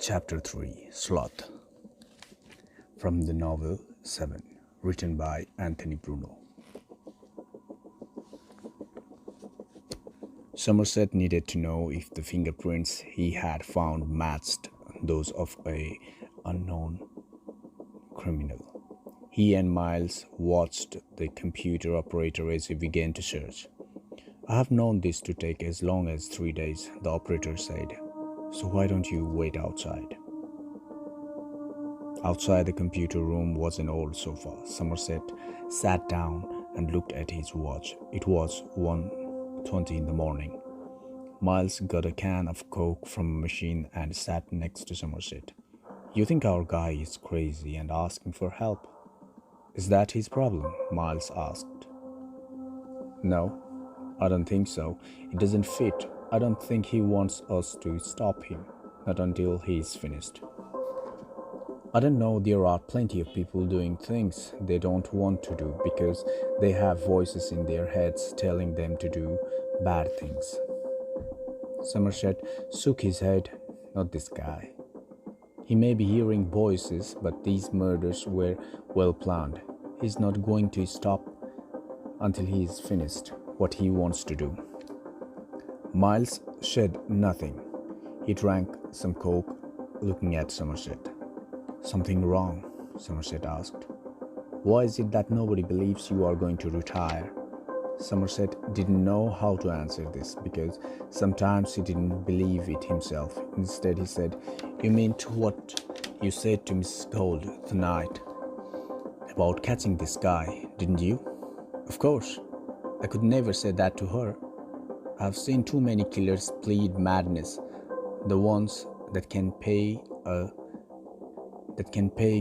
Chapter 3 Sloth from the novel 7, written by Anthony Bruno. Somerset needed to know if the fingerprints he had found matched those of an unknown criminal. He and Miles watched the computer operator as he began to search. "I have known this to take as long as 3 days," the operator said. "So why don't you wait outside?" Outside the computer room was an old sofa. Somerset sat down and looked at his watch. It was 1:20 in the morning. Miles got a can of Coke from a machine and sat next to Somerset. "You think our guy is crazy and asking for help? Is that his problem?" Miles asked. "No, I don't think so. It doesn't fit. I don't think he wants us to stop him. Not until he's finished. I don't know, there are plenty of people doing things they don't want to do because they have voices in their heads telling them to do bad things." Somerset shook his head. "Not this guy. He may be hearing voices, but these murders were well planned. He's not going to stop until he's finished what he wants to do." Miles said nothing. He drank some Coke, looking at Somerset. "Something wrong?" Somerset asked. "Why is it that nobody believes you are going to retire?" Somerset didn't know how to answer this because sometimes he didn't believe it himself. Instead, he said, "You meant what you said to Mrs. Gold tonight about catching this guy, didn't you?" "Of course. I could never say that to her. I've seen too many killers plead madness, the ones that can pay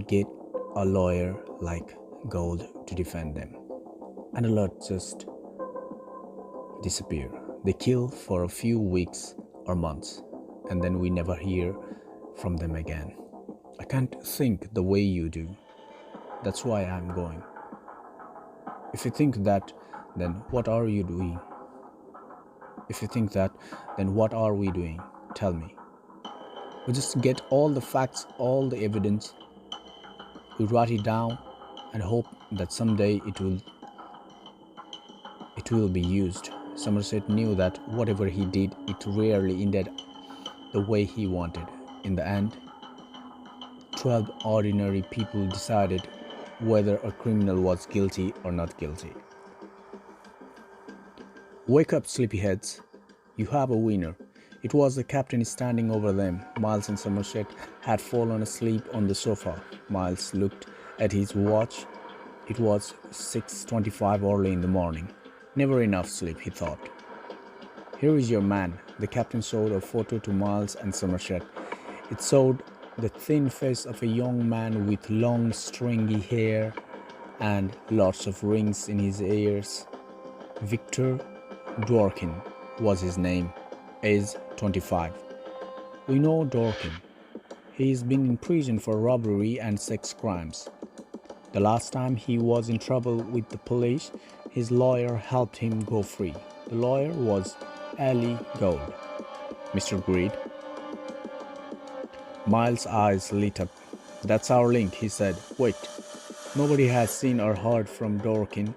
get a lawyer like Gold to defend them, and a lot just disappear. They kill for a few weeks or months, and then we never hear from them again. I can't think the way you do. That's why I'm going. If you think that, then what are you doing? If you think that, then what are we doing? Tell me. We just get all the facts, all the evidence. We write it down and hope that someday it will be used." Somerset knew that whatever he did, it rarely ended the way he wanted. In the end, 12 ordinary people decided whether a criminal was guilty or not guilty. "Wake up, sleepyheads. You have a winner." It was the captain standing over them. Miles and Somerset had fallen asleep on the sofa. Miles looked at his watch. It was 6:25 early in the morning. Never enough sleep, he thought. "Here is your man." The captain showed a photo to Miles and Somerset. It showed the thin face of a young man with long stringy hair and lots of rings in his ears. Victor Dworkin was his name, age 25. "We know Dworkin. He's been in prison for robbery and sex crimes. The last time he was in trouble with the police, his lawyer helped him go free. The lawyer was Ali Gold." "Mr. Greed?" Miles' eyes lit up. "That's our link," he said. "Wait. Nobody has seen or heard from Dworkin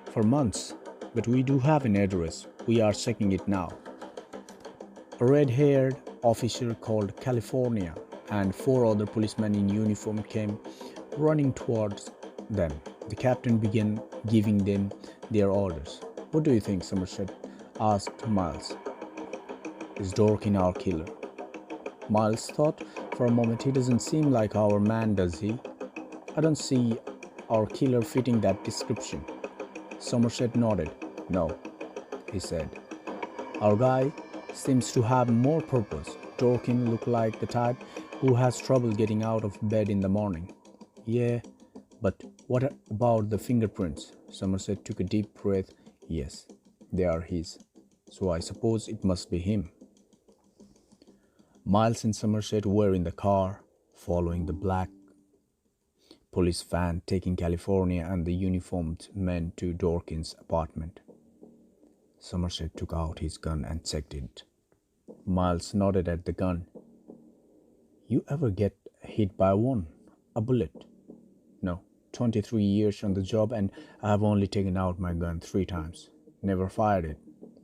for months, but we do have an address. We are checking it now." A red-haired officer called California and 4 other policemen in uniform came running towards them. The captain began giving them their orders. "What do you think?" Somerset asked Miles. "Is Dworkin our killer?" Miles thought for a moment. "He doesn't seem like our man, does he? I don't see our killer fitting that description." Somerset nodded. "No," he said. "Our guy seems to have more purpose. Dworkin looked like the type who has trouble getting out of bed in the morning." "Yeah, but what about the fingerprints?" Somerset took a deep breath. "Yes, they are his. So I suppose it must be him." Miles and Somerset were in the car, following the black police van, taking California and the uniformed men to Dworkin's apartment. Somerset took out his gun and checked it. Miles nodded at the gun. You ever get hit by one? A bullet? No. 23 years on the job and I have only taken out my gun 3 times. Never fired it,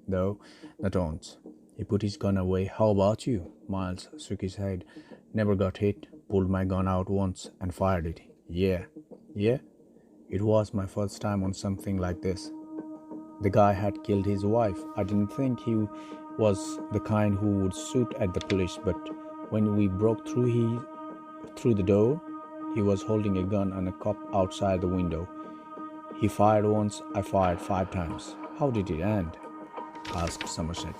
though, not once. He put his gun away. How about you? Miles shook his head. Never got hit. Pulled my gun out once and fired it. Yeah. Yeah? It was my first time on something like this. The guy had killed his wife. I didn't think he was the kind who would shoot at the police, but when we broke through the door, he was holding a gun and a cop outside the window. He fired once, I fired 5 times. How did it end? Asked Somerset.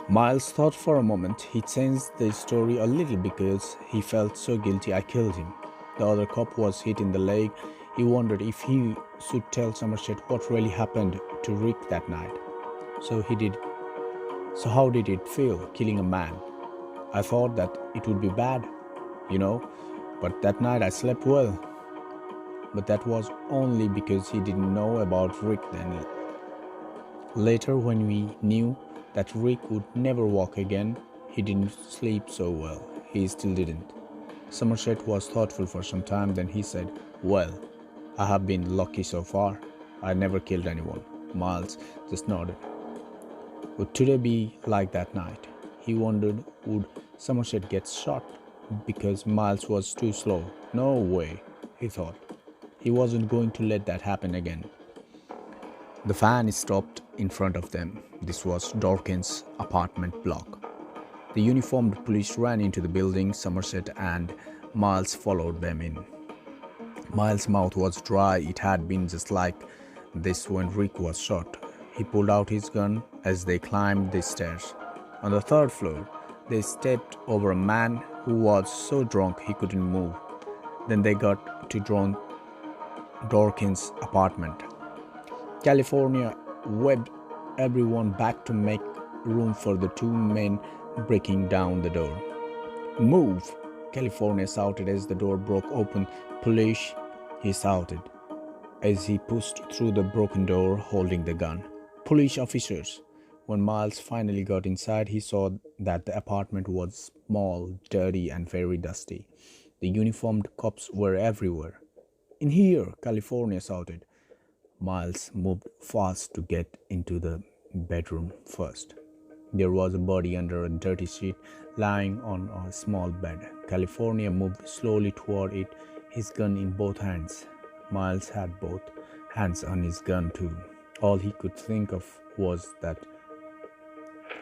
Miles thought for a moment. He changed the story a little because he felt so guilty I killed him. The other cop was hit in the leg. He wondered if he should tell Somerset what really happened to Rick that night. So he did. So how did it feel, killing a man? I thought that it would be bad, but that night I slept well. But that was only because he didn't know about Rick then. Later, when we knew that Rick would never walk again, he didn't sleep so well. He still didn't. Somerset was thoughtful for some time, then he said, "Well, I have been lucky so far. I never killed anyone." Miles just nodded. Would today be like that night? He wondered, would Somerset get shot because Miles was too slow? No way, he thought. He wasn't going to let that happen again. The van stopped in front of them. This was Dorkin's apartment block. The uniformed police ran into the building. Somerset and Miles followed them in. Miles' mouth was dry. It had been just like this when Rick was shot. He pulled out his gun as they climbed the stairs. On the 3rd floor, they stepped over a man who was so drunk he couldn't move. Then they got to Dorkin's apartment. California waved everyone back to make room for the 2 men breaking down the door. "Move!" California shouted as the door broke open. "Police!" he shouted as he pushed through the broken door holding the gun. "Police officers!" When Miles finally got inside, he saw that the apartment was small, dirty, and very dusty. The uniformed cops were everywhere. "In here!" California shouted. Miles moved fast to get into the bedroom first. There was a body under a dirty sheet lying on a small bed. California moved slowly toward it, his gun in both hands. Miles had both hands on his gun too. All he could think of was that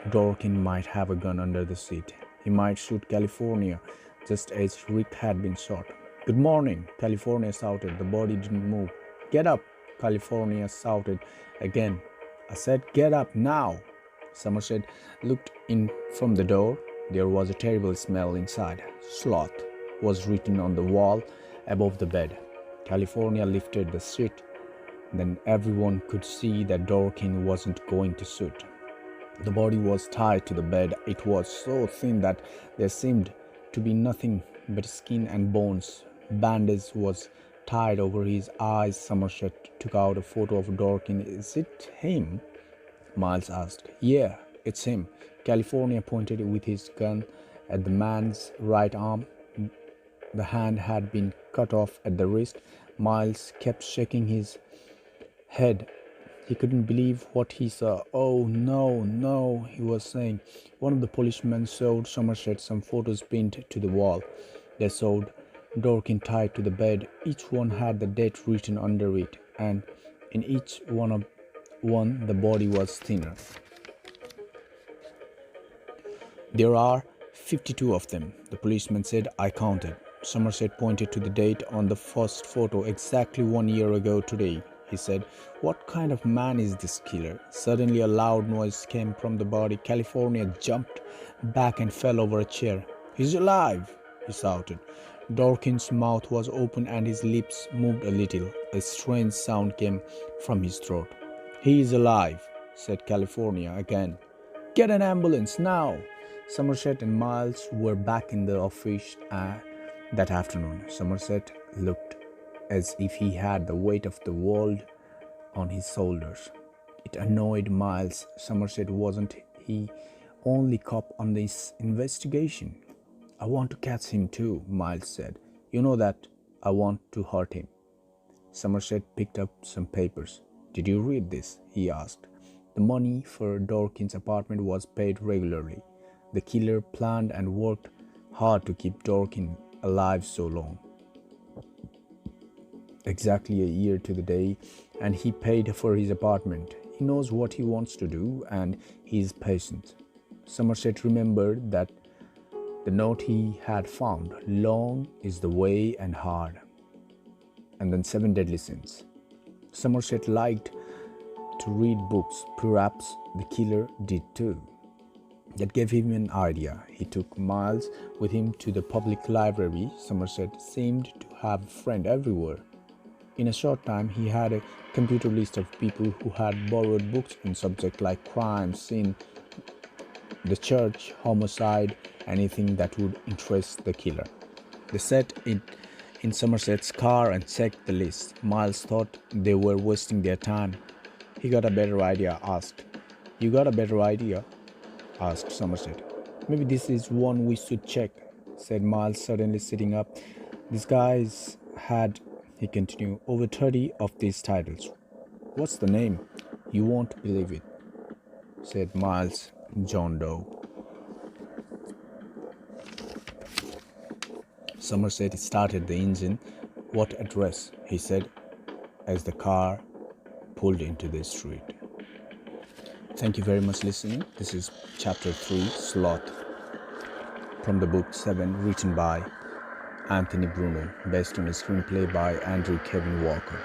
Dorkin might have a gun under the seat. He might shoot California just as Rick had been shot. "Good morning," California shouted. The body didn't move. "Get up," California shouted again. "I said get up now." Somerset looked in from the door. There was a terrible smell inside. "Sloth" was written on the wall above the bed. California lifted the sheet. Then everyone could see that Dorkin wasn't going to shoot. The body was tied to the bed. It was so thin that there seemed to be nothing but skin and bones. Bandage was tied over his eyes. Somerset took out a photo of Dorkin. "Is it him?" Miles asked. "Yeah, it's him." California pointed with his gun at the man's right arm. The hand had been cut off at the wrist. Miles kept shaking his head. He couldn't believe what he saw. "Oh, no, no," he was saying. One of the policemen showed Somerset some photos pinned to the wall. They showed Dorkin tied to the bed. Each one had the date written under it, and in each one the body was thinner. "There are 52 of them," the policeman said. "I counted." Somerset pointed to the date on the first photo. "Exactly 1 year ago today," he said. "What kind of man is this killer?" Suddenly a loud noise came from the body. California jumped back and fell over a chair. "He's alive!" he shouted. Dorkin's mouth was open and his lips moved a little. A strange sound came from his throat. "He is alive," said California again. "Get an ambulance now!" Somerset and Miles were back in the office that afternoon. Somerset looked as if he had the weight of the world on his shoulders. It annoyed Miles. Somerset wasn't he only cop on this investigation. I want to catch him too, Miles said. You know that I want to hurt him. Somerset picked up some papers. Did you read this? He asked. The money for Dorkin's apartment was paid regularly. The killer planned and worked hard to keep Dorkin alive so long. Exactly a year to the day, and he paid for his apartment. He knows what he wants to do, and he is patient. Somerset remembered that the note he had found, long is the way and hard, and then 7 deadly sins. Somerset liked to read books. Perhaps the killer did too. That gave him an idea. He took Miles with him to the public library. Somerset seemed to have a friend everywhere. In a short time, he had a computer list of people who had borrowed books on subjects like crime, sin, the church, homicide, anything that would interest the killer. They set it in Somerset's car and checked the list. Miles thought they were wasting their time. He got a better idea, asked. You got a better idea? Asked Somerset. Maybe this is one we should check, said Miles, suddenly sitting up. These guys had, he continued, over 30 of these titles. What's the name? You won't believe it, said Miles. John Doe. Somerset started the engine. What address? He said as the car pulled into the street. Thank you very much for listening. This is chapter 3, Sloth, from the book 7, written by Anthony Bruno, based on a screenplay by Andrew Kevin Walker.